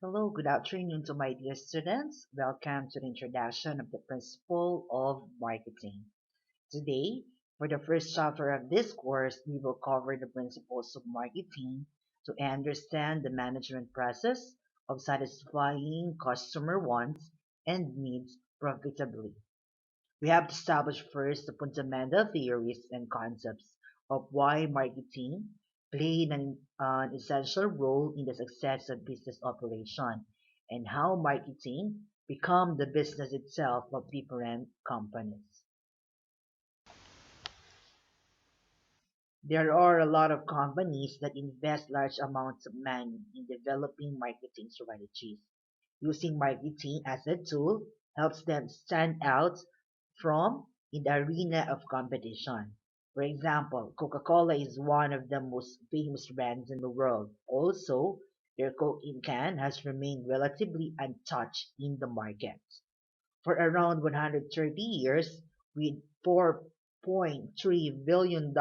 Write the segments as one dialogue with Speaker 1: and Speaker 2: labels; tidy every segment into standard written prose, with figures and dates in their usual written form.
Speaker 1: Hello, good afternoon to my dear students. Welcome to the introduction of the principle of marketing. Today, for the first chapter of this course, we will cover the principles of marketing to understand the management process of satisfying customer wants and needs profitably. We have to establish first the fundamental theories and concepts of why marketing played an essential role in the success of business operation and how marketing become the business itself of different companies. There are a lot of companies that invest large amounts of money in developing marketing strategies. Using marketing as a tool helps them stand out from in the arena of competition. For example, Coca-Cola is one of the most famous brands in the world. Also, their Coke in can has remained relatively untouched in the market for around 130 years with $4.3 billion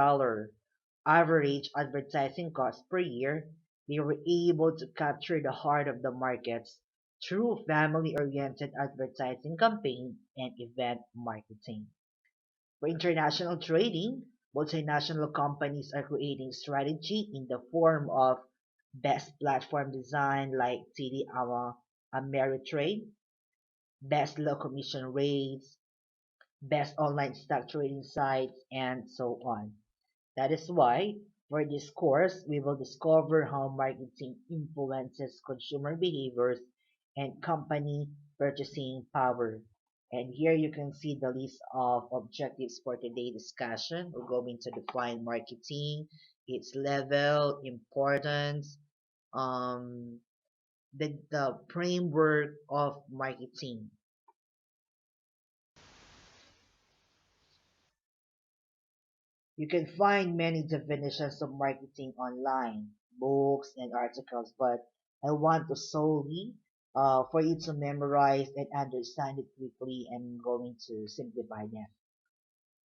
Speaker 1: average advertising cost per year. They were able to capture the heart of the markets through family-oriented advertising campaign and event marketing. For international trading, multinational companies are creating strategy in the form of best platform design like TD Ameritrade, best low commission rates, best online stock trading sites, and so on. That is why, for this course, we will discover how marketing influences consumer behaviors and company purchasing power. And here you can see the list of objectives for today's discussion. We're going to define marketing, its level, importance, um, the framework of marketing. You can find many definitions of marketing online, books and articles, but I want to solely for you to memorize and understand it quickly. I'm going to simplify them.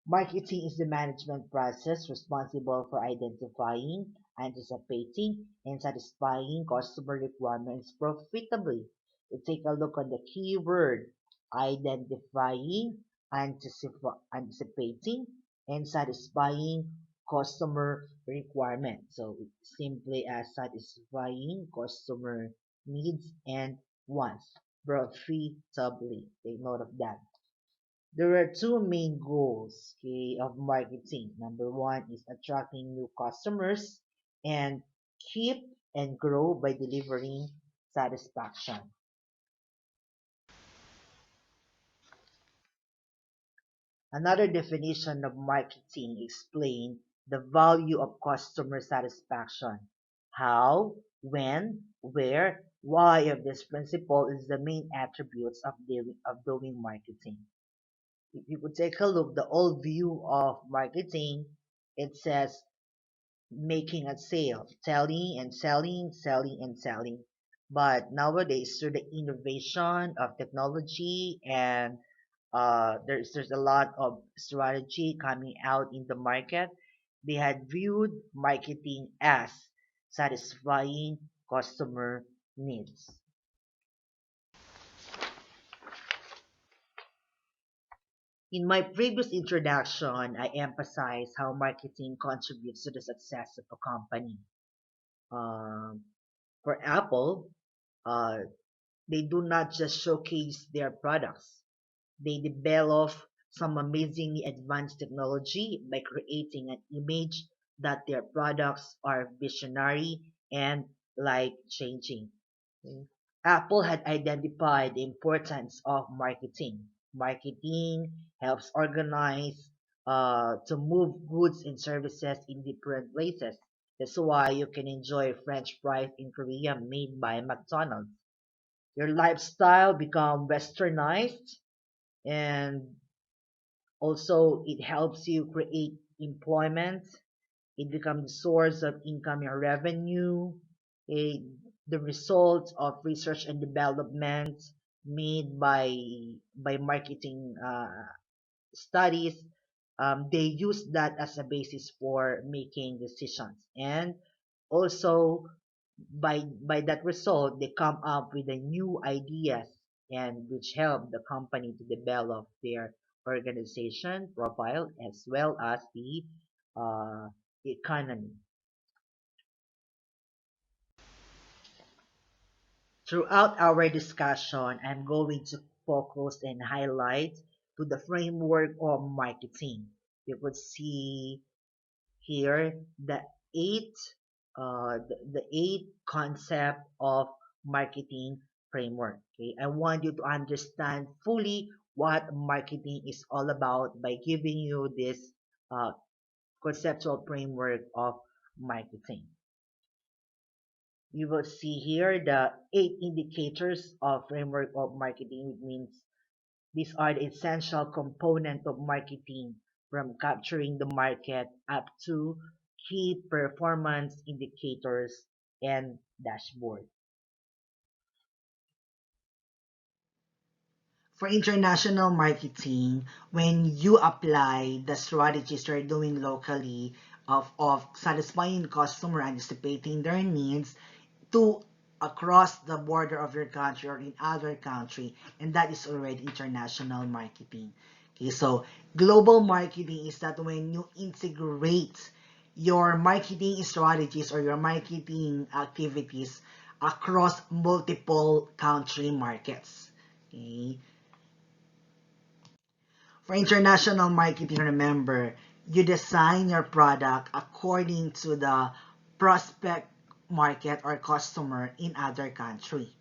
Speaker 1: Marketing is the management process responsible for identifying, anticipating, and satisfying customer requirements profitably. To take a look on the keyword identifying, anticipating, and satisfying customer requirements. So it's simply as satisfying customer needs and wants profitably. Take note of that. There are two main goals, okay, of marketing. Number one is attracting new customers and keep and grow by delivering satisfaction. Another definition of marketing explains the value of customer satisfaction. How, when, where, why of this principle is the main attributes of doing marketing. If you could take a look, the old view of marketing, it says making a sale, selling and selling, selling and selling. But nowadays, through the innovation of technology and there's a lot of strategy coming out in the market, they had viewed marketing as satisfying customer needs. In my previous introduction, I emphasized how marketing contributes to the success of a company. Um, for Apple, uh, they do not just showcase their products. They develop some amazingly advanced technology by creating an image that their products are visionary and life-changing. Mm. Apple had identified the importance of marketing. Marketing helps organize to move goods and services in different places. That's why you can enjoy French fries in Korea made by McDonald's. Your lifestyle become westernized, and also it helps you create employment. It becomes a source of income and revenue. A, the result of research and development made by marketing studies. They use that as a basis for making decisions, and also by that result, they come up with the new ideas and which help the company to develop their organization profile as well as the uh, economy. Throughout our discussion, I'm going to focus and highlight to the framework of marketing. You could see here eight the eight concept of marketing framework. Okay, I want you to understand fully what marketing is all about by giving you this uh, conceptual framework of marketing. You will see here the eight indicators of framework of marketing, which means these are the essential component of marketing from capturing the market up to key performance indicators and dashboard. For international marketing, when you apply the strategies you're doing locally of satisfying customer, anticipating their needs to across the border of your country or in other country, and that is already international marketing. Okay, so global marketing is that when you integrate your marketing strategies or your marketing activities across multiple country markets. Okay, for international marketing, remember, you design your product according to the prospect market or customer in other country.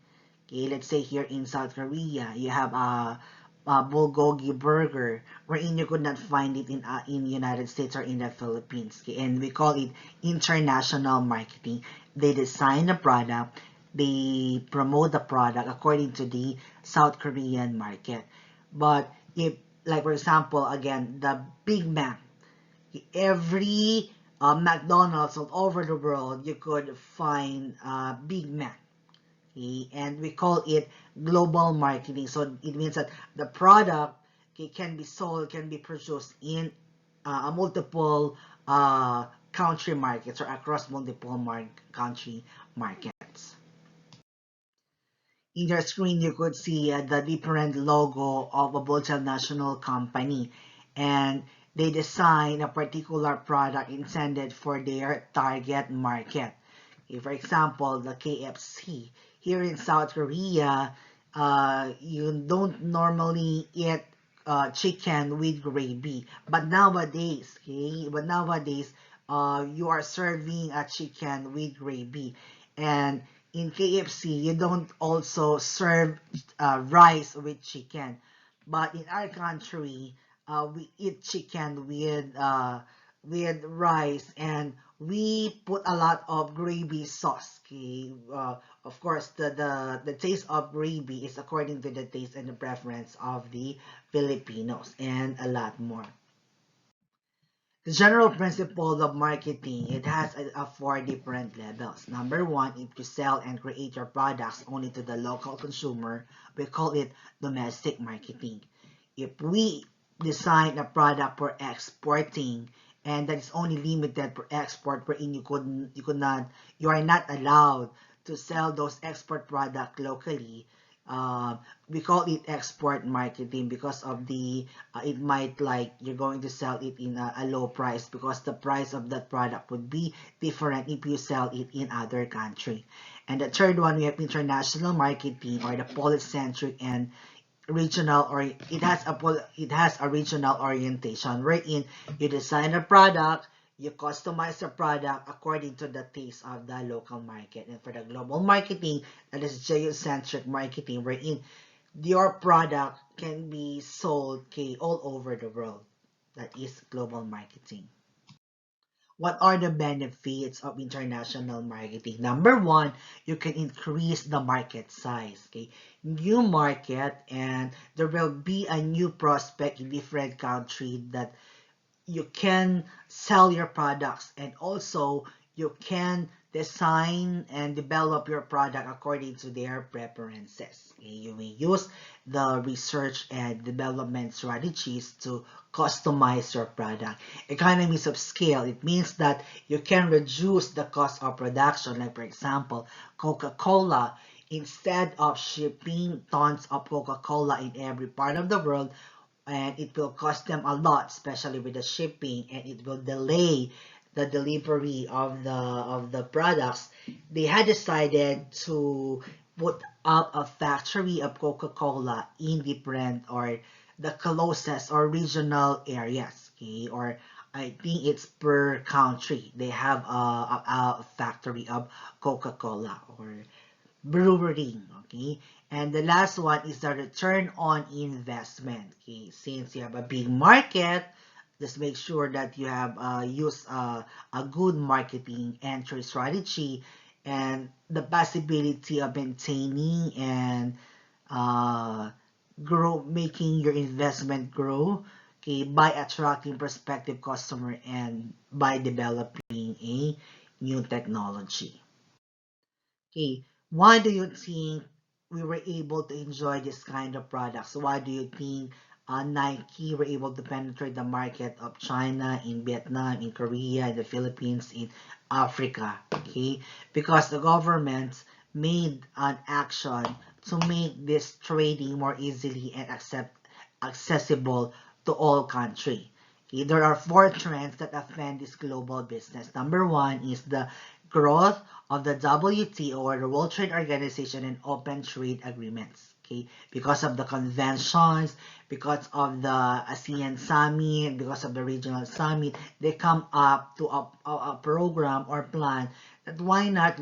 Speaker 1: Okay, let's say here in South Korea, you have a bulgogi burger wherein you could not find it in United States or in the Philippines. Okay, and we call it international marketing. They design the product, they promote the product according to the South Korean market. But if, like for example, again, the Big Mac, every McDonald's all over the world, you could find Big Mac. Okay, and we call it global marketing. So it means that the product, okay, can be sold, can be produced in multiple country markets or across multiple country markets. In your screen, you could see the different logo of a multinational company, and they design a particular product intended for their target market. For example, the KFC. Here in South Korea, you don't normally eat chicken with gravy. But nowadays, you are serving a chicken with gravy. And in KFC, you don't also serve rice with chicken. But in our country, we eat chicken with rice, and we put a lot of gravy sauce. Okay, of course, the taste of gravy is according to the taste and the preference of the Filipinos, and a lot more. The general principle of marketing, it has four different levels. Number one, if you sell and create your products only to the local consumer, we call it domestic marketing. If we design a product for exporting and that is only limited for export, wherein you are not allowed to sell those export product locally, we call it export marketing because of the it might like you're going to sell it in a low price because the price of that product would be different if you sell it in other country. And the third one, we have international marketing or the polycentric and regional, or it has a regional orientation wherein you design a product, you customize the product according to the taste of the local market. And for the global marketing, that is geocentric marketing wherein your product can be sold, okay, all over the world. That is global marketing. What are the benefits of international marketing? Number one, you can increase the market size. Okay, new market, and there will be a new prospect in different country that you can sell your products, and also you can
Speaker 2: design and develop your product according to their preferences. Okay? You may use the research and development strategies to customize your product. Economies of scale, it means that you can reduce the cost of production. Like for example, Coca-Cola, instead of shipping tons of Coca-Cola in every part of the world, and it will cost them a lot, especially with the shipping, and it will delay the delivery of the products. They had decided to put up a factory of Coca-Cola in different or the closest or regional areas, okay, or I think it's per country. They have a factory of Coca-Cola or brewery, okay? And the last one is the return on investment, okay? Since you have a big market, just make sure that you have used a good marketing entry strategy and the possibility of maintaining and uh, making your investment grow, okay, by attracting prospective customer and by developing a new technology. Okay, why do you think we were able to enjoy this kind of products? Why do you think Nike were able to penetrate the market of China, in Vietnam, in Korea, in the Philippines, in Africa? Okay, because the government made an action to make this trading more easily and accessible to all countries. Okay, there are four trends that affect this global business. Number one is the growth of the WTO, or the World Trade Organization, and open trade agreements. Okay, because of the conventions, because of the ASEAN summit, because of the regional summit, they come up to a program or plan that why not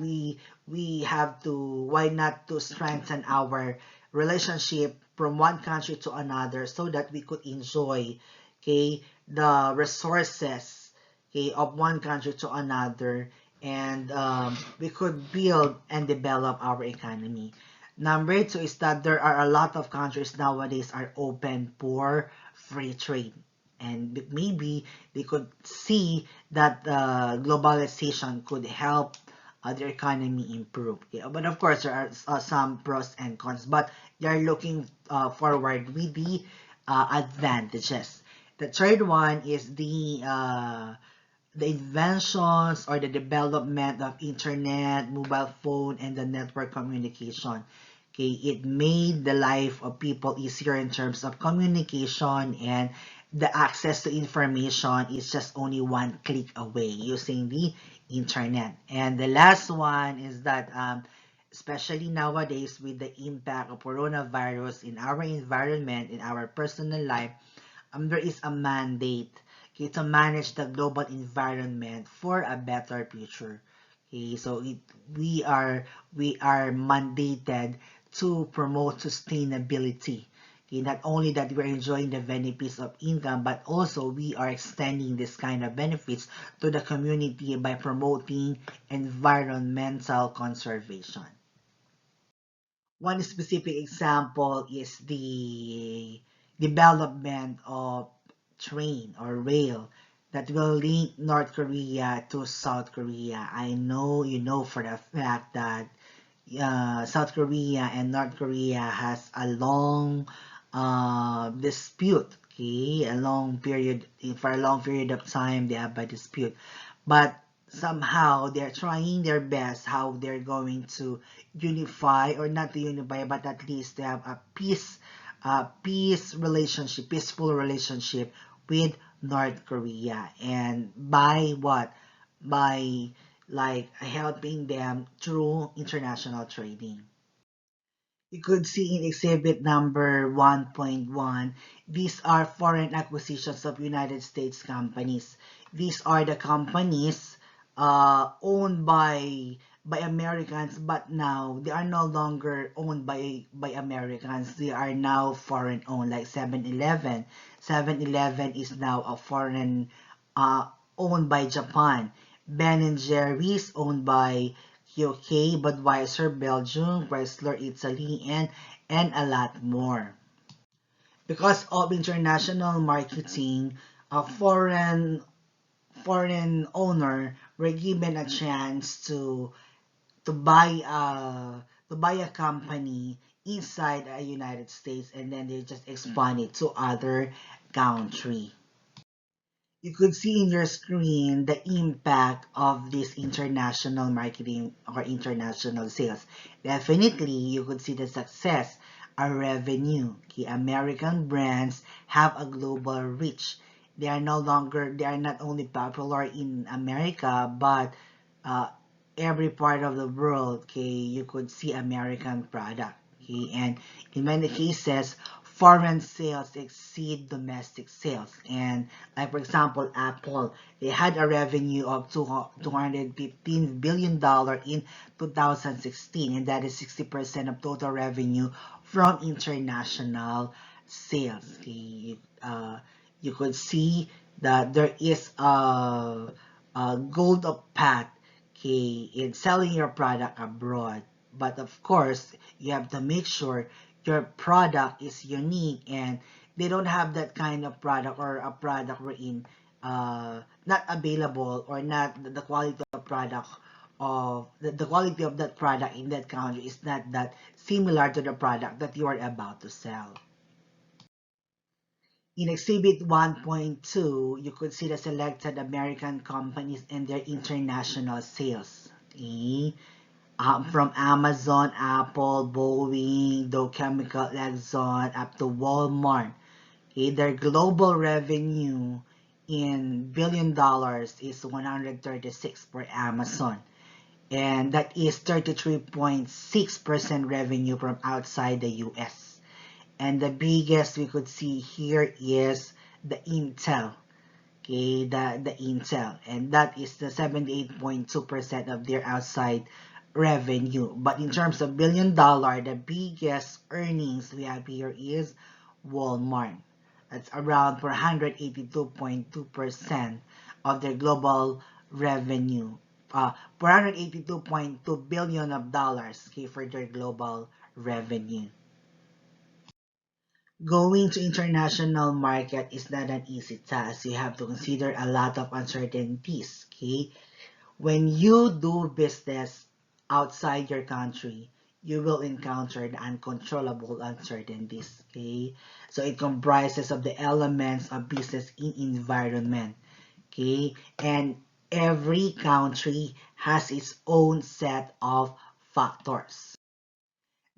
Speaker 2: to strengthen our relationship from one country to another so that we could enjoy, okay, the resources, okay, of one country to another, and we could build and develop our economy. Number two is that there are a lot of countries nowadays are open for free trade. And maybe they could see that globalization could help their economy improve. Yeah, but of course, there are some pros and cons, but they are looking forward with the advantages. The third one is the inventions or the development of internet, mobile phone, and the network communication. Okay, it made the life of people easier in terms of communication, and the access to information is just only one click away using the internet. And the last one is that especially nowadays with the impact of coronavirus in our environment, in our personal life, there is a mandate, okay, to manage the global environment for a better future. Okay, so we are mandated to promote sustainability. Okay, not only that we're enjoying the benefits of income, but also we are extending this kind of benefits to the community by promoting environmental conservation. One specific example is the development of train or rail that will link North Korea to South Korea. I know you know for the fact that South Korea and North Korea has a long dispute. Okay, for a long period of time they have a dispute, but somehow they're trying their best how they're going to unify, or not to unify, but at least to have a peaceful relationship with North Korea. And by what? By like helping them through international trading. You could see in exhibit number 1.1, these are foreign acquisitions of United States companies. These are the companies owned by Americans, but now they are no longer owned by Americans. They are now foreign owned, like 7-Eleven. 7-Eleven is now a foreign uh, owned by Japan. Ben and Jerry's owned by UK, Budweiser, Belgium, Chrysler, Italy, and a lot more. Because of international marketing, a foreign owner were given a chance to buy a company inside the United States, and then they just expand it to other country. You could see in your screen the impact of this international marketing or international sales. Definitely, you could see the success, our revenue. Okay, American brands have a global reach. They are not only popular in America, but uh, every part of the world, okay, you could see American product. Okay, and in many cases, foreign sales exceed domestic sales. And like for example, Apple, they had a revenue of $215 billion in 2016, and that is 60% of total revenue from international sales. Okay, you could see that there is a gold of path, okay, in selling your product abroad. But of course, you have to make sure your product is unique, and they don't have that kind of product, or a product wherein not available, or not the quality of product of the quality of that product in that country is not that similar to the product that you are about to sell. In Exhibit 1.2, you could see the selected American companies and their international sales. Okay? From Amazon, Apple, Boeing, Dow Chemical, Exxon, up to Walmart. Okay? Their global revenue in billion dollars is 136 for Amazon. And that is 33.6% revenue from outside the US. And the biggest we could see here is the Intel. Okay, the Intel, and that is the 78.2% of their outside revenue. But in terms of billion dollar, the biggest earnings we have here is Walmart. That's around 482.2% of their global revenue. 482.2 billion of dollars, okay, for their global revenue. Going to international market is not an easy task. You have to consider a lot of uncertainties, okay? When you do business outside your country, you will encounter the uncontrollable uncertainties, okay? So it comprises of the elements of business in environment, okay? And every country has its own set of factors.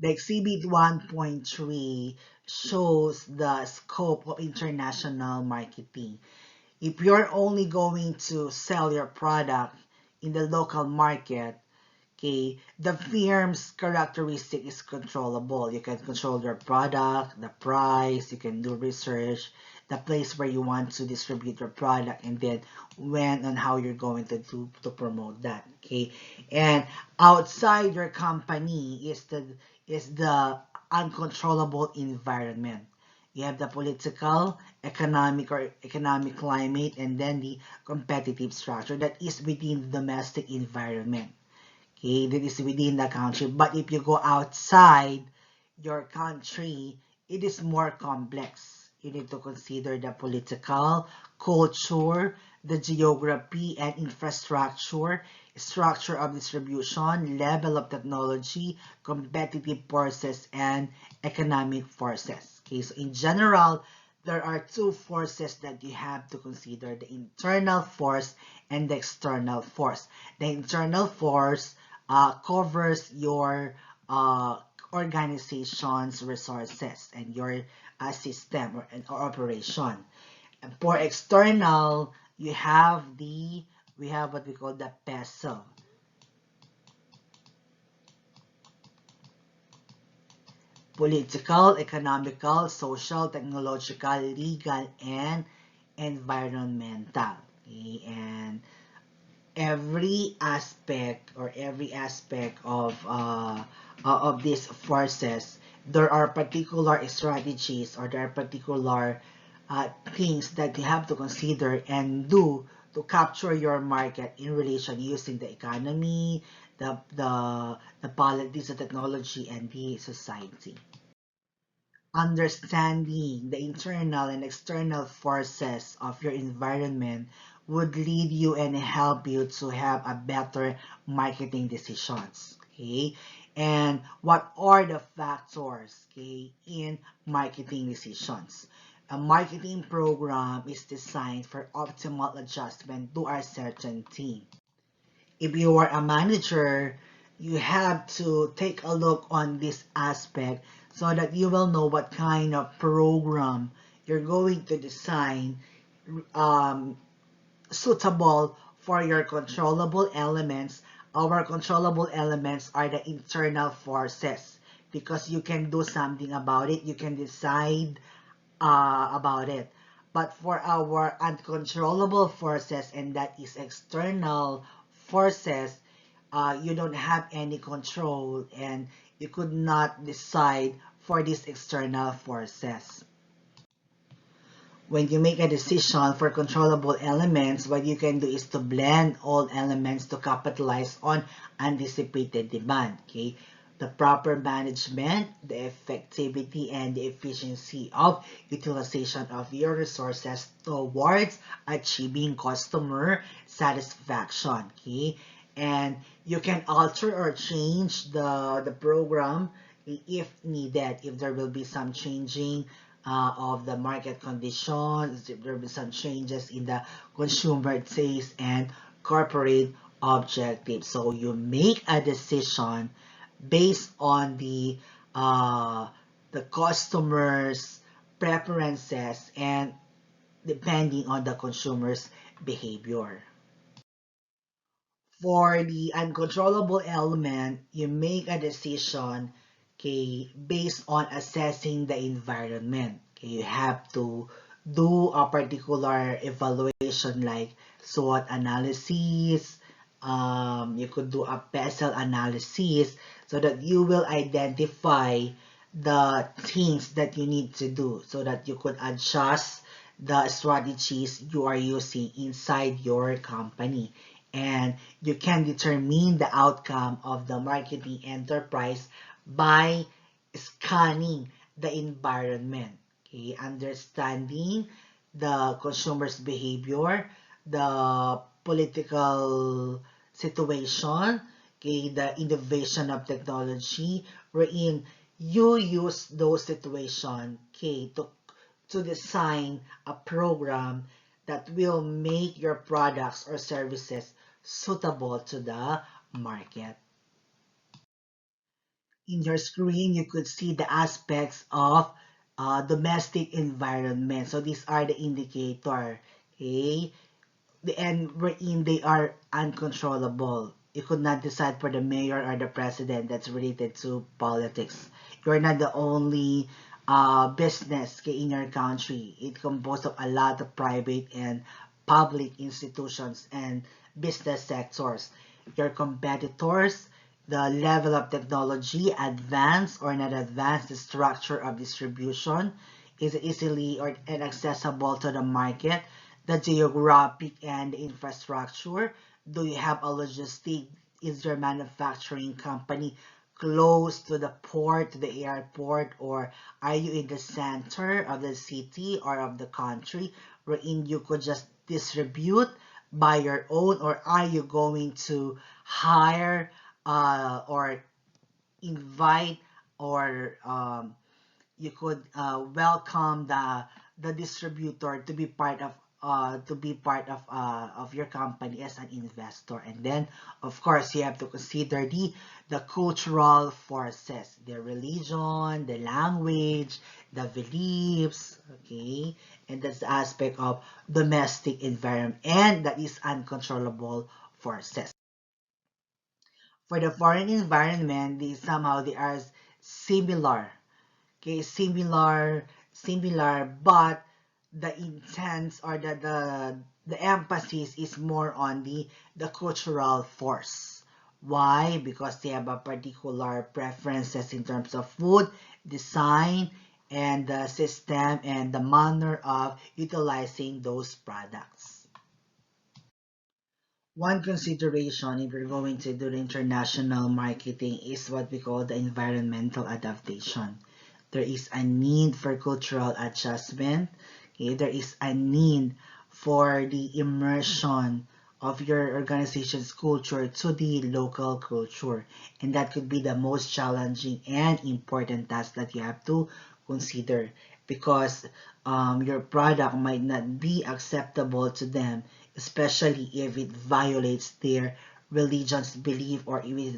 Speaker 2: The Exhibit 1.3 shows the scope of international marketing. If you're only going to sell your product in the local market, okay, the firm's characteristic is controllable. You can control your product, the price, you can do research, the place where you want to distribute your product, and then when and how you're going to do to promote that. Okay, and outside your company is the uncontrollable environment. You have the political, economic climate, and then the competitive structure that is within the domestic environment. Okay, that is within the country. But if you go outside your country, it is more complex. You need to consider the political, culture, the geography and infrastructure, structure of distribution, level of technology, competitive forces, and economic forces. Okay, so in general, there are two forces that you have to consider, the internal force and the external force. The internal force covers your organization's resources and your system or operation. And for external, we have what we call the peso. Political, economical, social, technological, legal, and environmental. Okay? And every aspect of these forces, there are particular strategies, or there are particular things that you have to consider and do to capture your market in relation using the economy, the politics, the technology, and the society. Understanding the internal and external forces of your environment would lead you and help you to have a better marketing decisions. Okay, and what are the factors, okay, in marketing decisions? A marketing program is designed for optimal adjustment to a certain team. If you are a manager, you have to take a look on this aspect so that you will know what kind of program you're going to design, um, suitable for your controllable elements. Our controllable elements are the internal forces because you can do something about it. You can decide about it. But for our uncontrollable forces, and that is external forces, you don't have any control and you could not decide for these external forces. When you make a decision for controllable elements, what you can do is to blend all elements to capitalize on anticipated demand. Okay, the proper management, the effectivity, and the efficiency of utilization of your resources towards achieving customer satisfaction. Okay, and you can alter or change the program if needed, if there will be some changing of the market conditions, if there will be some changes in the consumer taste and corporate objectives. So you make a decision based on the customer's preferences and depending on the consumer's behavior. For the uncontrollable element, you make a decision, okay, based on assessing the environment. Okay, you have to do a particular evaluation like SWOT analysis. You could do a PESEL analysis so that you will identify the things that you need to do so that you could adjust the strategies you are using inside your company, and you can determine the outcome of the marketing enterprise by scanning the environment, okay, understanding the consumer's behavior, the political situation, okay, the innovation of technology, wherein you use those situations, okay, to design a program that will make your products or services suitable to the market. In your screen, you could see the aspects of domestic environment. So these are the indicator, okay? And wherein they are uncontrollable. You could not decide for the mayor or the president that's related to politics. You're not the only business in your country. It composed of a lot of private and public institutions and business sectors. Your competitors, the level of technology, advanced or not advanced, the structure of distribution, is easily or inaccessible to the market, the geographic and the infrastructure. Do you have a logistic? Is your manufacturing company close to the port, to the airport, or are you in the center of the city or of the country wherein you could just distribute by your own, or are you going to hire or invite, or you could welcome the distributor to be part of your company as an investor. And then of course you have to consider the cultural forces, the religion, the language, the beliefs, okay, and that's the aspect of domestic environment, and that is uncontrollable forces. For the foreign environment, they are similar, okay, similar, but the intent or the emphasis is more on the cultural force. Why? Because they have a particular preferences in terms of food, design, and the system and the manner of utilizing those products. One consideration if you're going to do the international marketing is what we call the environmental adaptation. There is a need for cultural adjustment. Okay? There is a need for the immersion of your organization's culture to the local culture. And that could be the most challenging and important task that you have to consider, because your product might not be acceptable to them, especially if it violates their religion's belief or if it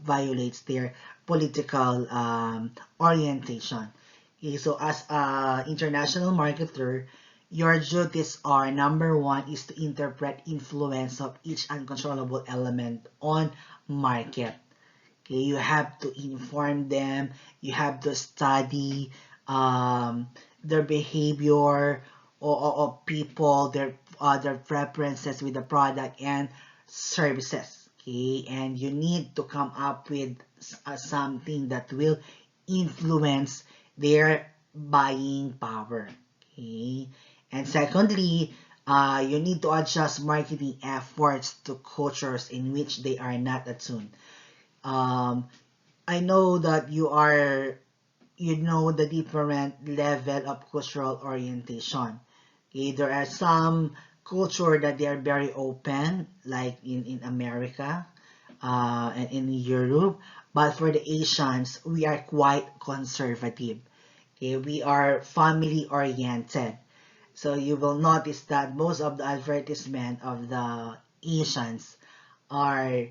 Speaker 2: violates their political orientation. Okay, so as an international marketer, your duties are: number one is to interpret influence of each uncontrollable element on market. Okay, you have to inform them, you have to study their behavior of people, their preferences with the product and services. Okay, and you need to come up with something that will influence their buying power. Okay, and secondly, you need to adjust marketing efforts to cultures in which they are not attuned. um, I know that you know the different level of cultural orientation. Okay, there are some culture that they are very open, like in America and in Europe. But for the Asians, we are quite conservative. Okay, we are family oriented. So you will notice that most of the advertisement of the Asians are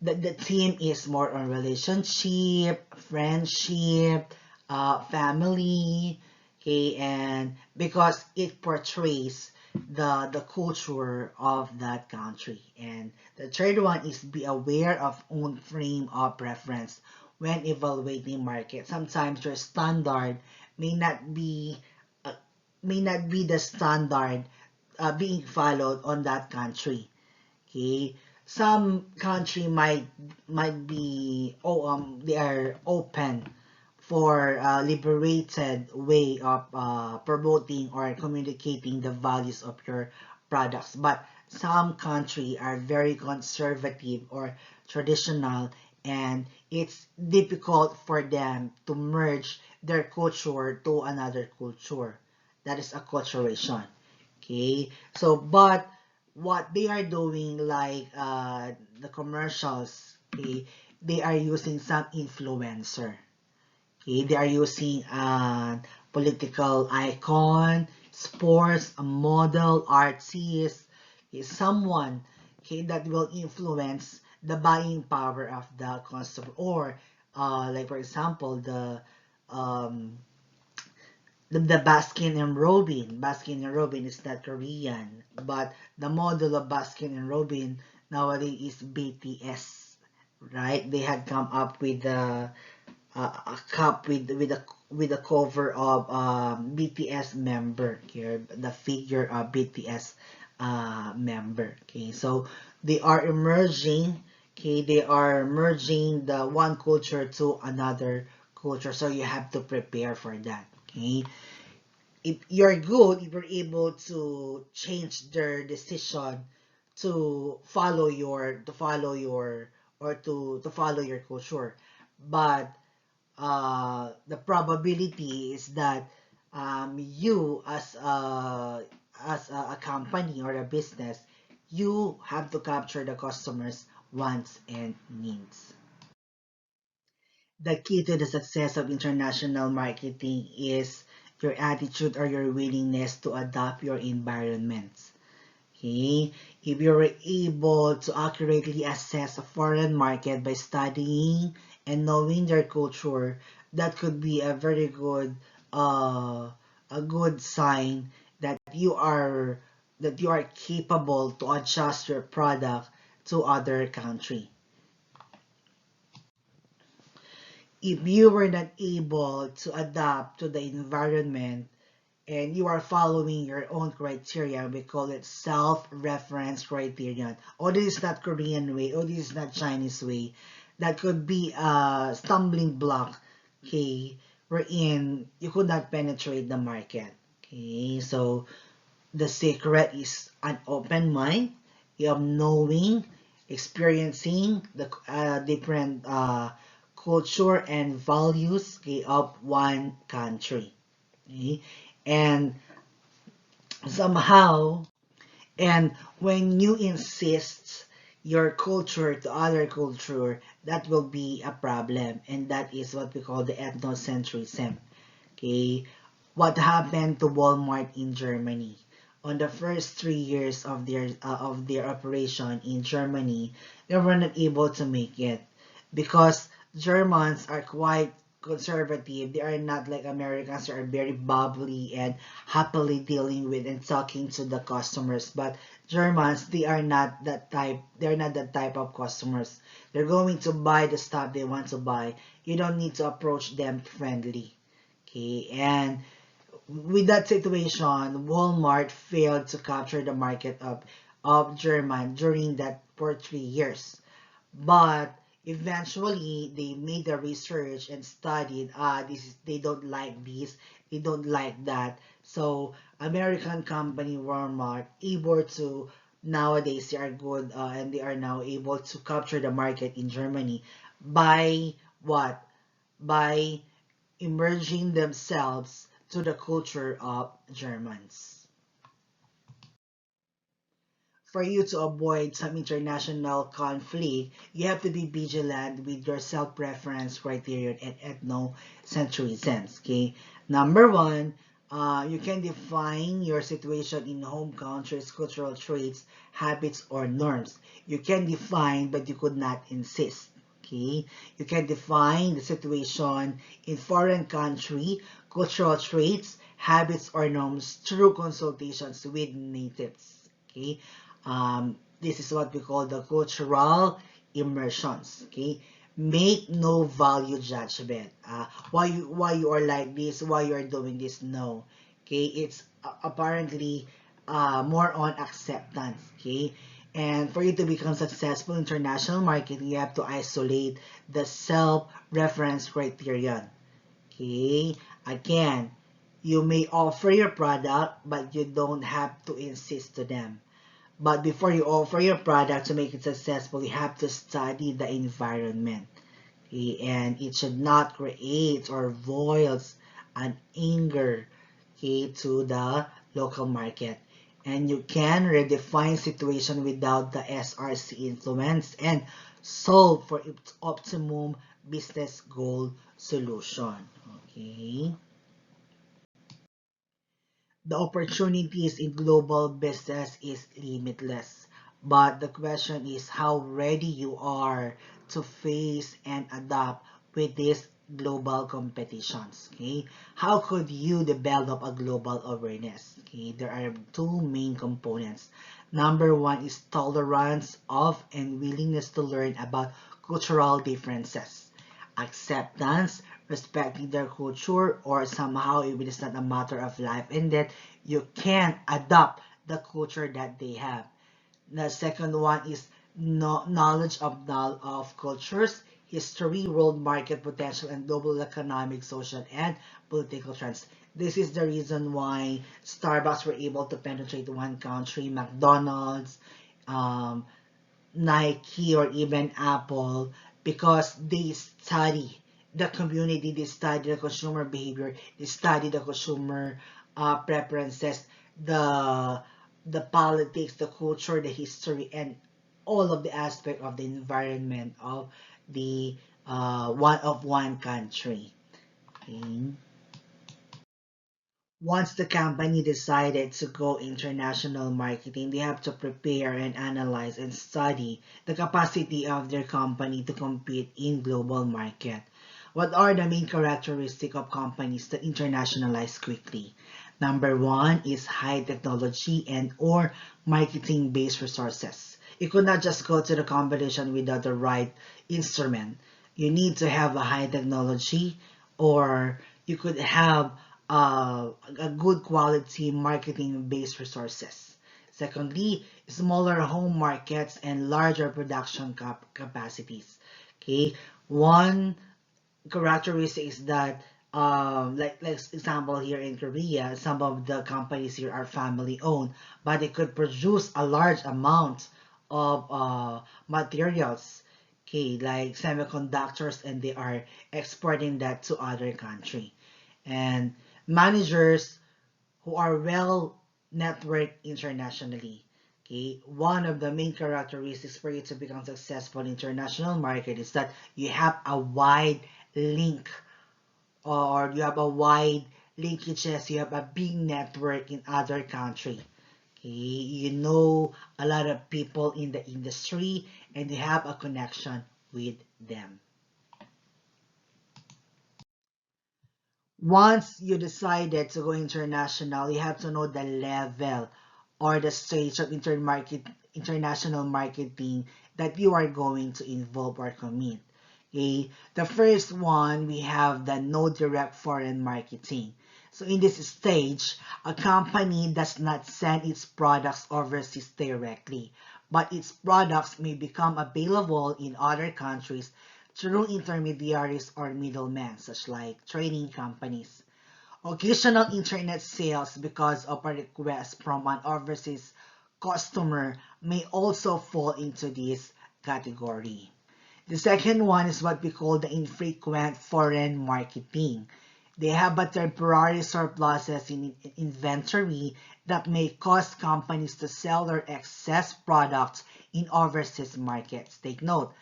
Speaker 2: the theme is more on relationship, friendship, family, okay, and because it portrays the culture of that country. And the third one is be aware of own frame of preference when evaluating market. Sometimes your standard may not be uh, the standard being followed on that country. Okay, some country might be they are open for a liberated way of promoting or communicating the values of your products, but some country are very conservative or traditional, and it's difficult for them to merge their culture to another culture. That is acculturation. Okay, so but what they are doing, like the commercials, okay, they are using some influencer. Okay, they are using political icon, sports, a model, artist, okay, someone, okay, that will influence the buying power of the customer. Or like for example, um, the Baskin and Robin. Baskin and Robin is not Korean, but the model of Baskin and Robin nowadays is BTS, right? They had come up with a cup with a cover of BTS member here, the figure of BTS member. Okay, so they are emerging. Okay, they are merging the one culture to another culture, so you have to prepare for that. Okay, if you're good, if you're able to change their decision to follow your culture. But the probability is that you as a company or a business, you have to capture the customers' wants and needs. The key to the success of international marketing is your attitude or your willingness to adapt your environments. Okay, if you're able to accurately assess a foreign market by studying and knowing their culture, that could be a good sign that you are capable to adjust your product to other country. If you were not able to adapt to the environment and you are following your own criteria, we call it self-reference criterion. Oh, this is not Korean way. Oh, this is not Chinese way. That could be a stumbling block, okay, wherein you could not penetrate the market. Okay, so the secret is an open mind, you have knowing, experiencing the different culture and values, okay, of one country. Okay? And somehow. And when you insist your culture to other culture, that will be a problem, and that is what we call the ethnocentrism. Okay, what happened to Walmart in Germany? On the first 3 years of their operation in Germany, they were not able to make it because Germans are quite conservative. They are not like Americans who are very bubbly and happily dealing with and talking to the customers. But Germans, they are not that type. They're not that type of customers. They're going to buy the stuff they want to buy. You don't need to approach them friendly. Okay, and with that situation, Walmart failed to capture the market of German during that for 3 years. But eventually, they made the research and studied. This is they don't like this, they don't like that. So American company Walmart able to nowadays they are good and they are now able to capture the market in Germany by what? By immersing themselves to the culture of Germans. For you to avoid some international conflict, you have to be vigilant with your self-preference criterion and ethnocentrism. Okay, number one, you can define your situation in home country's cultural traits, habits, or norms. You can define, but you could not insist. Okay, you can define the situation in foreign country, cultural traits, habits, or norms through consultations with natives. Okay, this is what we call the cultural immersions. Okay, make no value judgment. Why you are like this, why you are doing this. No, okay, it's apparently more on acceptance. Okay, and for you to become successful in international marketing, you have to isolate the self-reference criterion. Okay, again, you may offer your product, but you don't have to insist to them. But before you offer your product to make it successful, you have to study the environment. Okay? And it should not create or voice an anger, okay, to the local market. And you can redefine situation without the SRC influence and solve for its optimum business goal solution. Okay. The opportunities in global business is limitless. But the question is how ready you are to face and adapt with these global competitions. Okay, how could you develop a global awareness? Okay, there are two main components. Number one is tolerance of and willingness to learn about cultural differences, acceptance, respecting their culture, or somehow if it is not a matter of life and death, you can adopt the culture that they have. The second one is knowledge of cultures, history, world market potential, and global economic, social, and political trends. This is the reason why Starbucks were able to penetrate one country, McDonald's, um, Nike, or even Apple, because they study the community, they study the consumer behavior, they study the consumer preferences, the the politics, the culture, the history, and all of the aspect of the environment of the one country. Okay. Once the company decided to go international marketing, they have to prepare and analyze and study the capacity of their company to compete in global market. What are the main characteristics of companies that internationalize quickly? Number one is high technology and or marketing based resources. You could not just go to the competition without the right instrument. You need to have a high technology, or you could have a good quality marketing based resources. Secondly, smaller home markets and larger production capacities. Okay, one characteristic is that like example here in Korea, some of the companies here are family owned, but they could produce a large amount of materials, okay, like semiconductors, and they are exporting that to other country. And managers who are well network internationally. Okay, one of the main characteristics for you to become successful in international market is that you have a wide link, or you have a wide linkages, you have a big network in other country. Okay, you know a lot of people in the industry and you have a connection with them. Once you decided to go international, you have to know the level or the stage of international marketing that you are going to involve or commit. Okay? The first one, we have the no direct foreign marketing. So in this stage, a company does not send its products overseas directly, but its products may become available in other countries through intermediaries or middlemen, such like trading companies. Occasional internet sales because of a request from an overseas customer may also fall into this category. The second one is what we call the infrequent foreign marketing. They have a temporary surpluses in inventory that may cause companies to sell their excess products in overseas markets. Take note,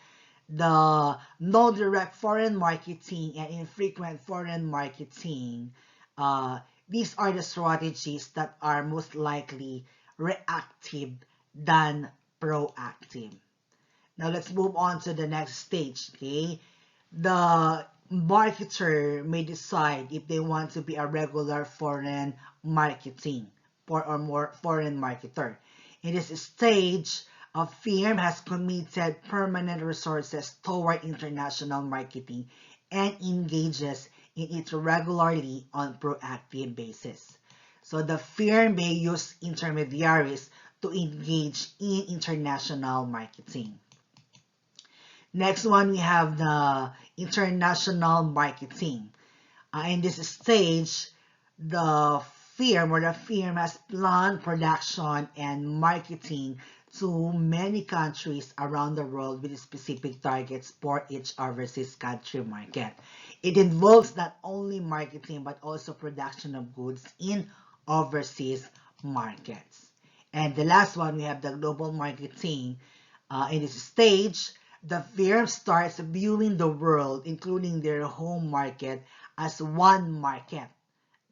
Speaker 2: the no direct foreign marketing and infrequent foreign marketing, these are the strategies that are most likely reactive than proactive. Now let's move on to the next stage. Okay, the marketer may decide if they want to be a regular foreign marketing or more foreign marketer. In this stage, a firm has committed permanent resources toward international marketing and engages in it regularly on proactive basis. So the firm may use intermediaries to engage in international marketing. Next one, we have the international marketing. In this stage, the firm has planned production and marketing to many countries around the world with specific targets for each overseas country market. It involves not only marketing but also production of goods in overseas markets. And the last one, we have the global marketing. In this stage, the firm starts viewing the world, including their home market, as one market.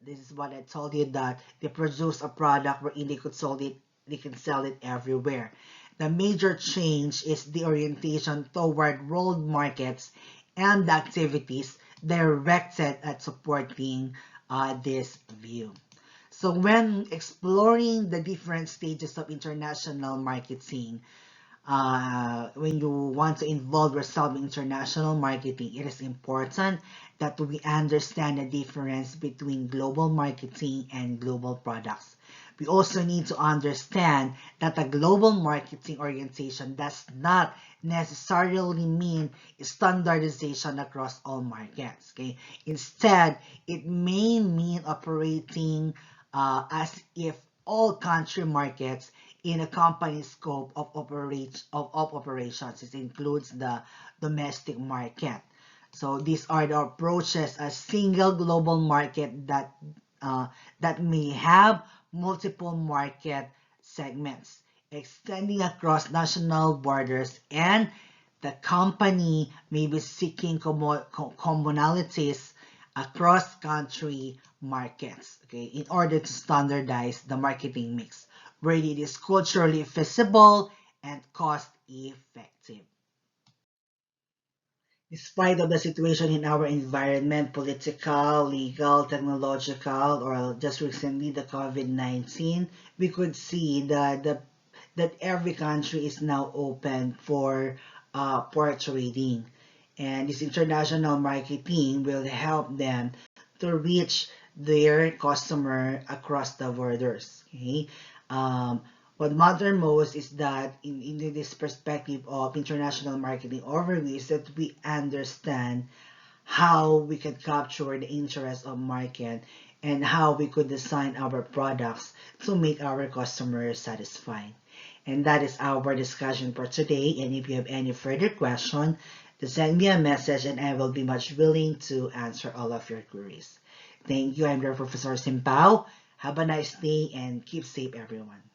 Speaker 2: This is what I told you, that they produce a product wherein they can sell it everywhere. The major change is the orientation toward world markets and the activities directed at supporting this view. So when exploring the different stages of international marketing, when you want to involve yourself in international marketing, it is important that we understand the difference between global marketing and global products. We also need to understand that a global marketing orientation does not necessarily mean standardization across all markets. Okay? Instead, it may mean operating as if all country markets in a company's scope of operations. It includes the domestic market. So these are the approaches: a single global market that may have multiple market segments extending across national borders, and the company may be seeking commonalities across country markets, okay, in order to standardize the marketing mix where it is culturally feasible and cost effective. Despite of the situation in our environment, political, legal, technological, or just recently the COVID-19, we could see that every country is now open for trading. And this international marketing will help them to reach their customer across the borders. Okay? What matters most is that in this perspective of international marketing overview is that we understand how we can capture the interest of market and how we could design our products to make our customers satisfied. And that is our discussion for today. And if you have any further question, just send me a message and I will be much willing to answer all of your queries. Thank you. I'm your Professor Simpao. Have a nice day and keep safe, everyone.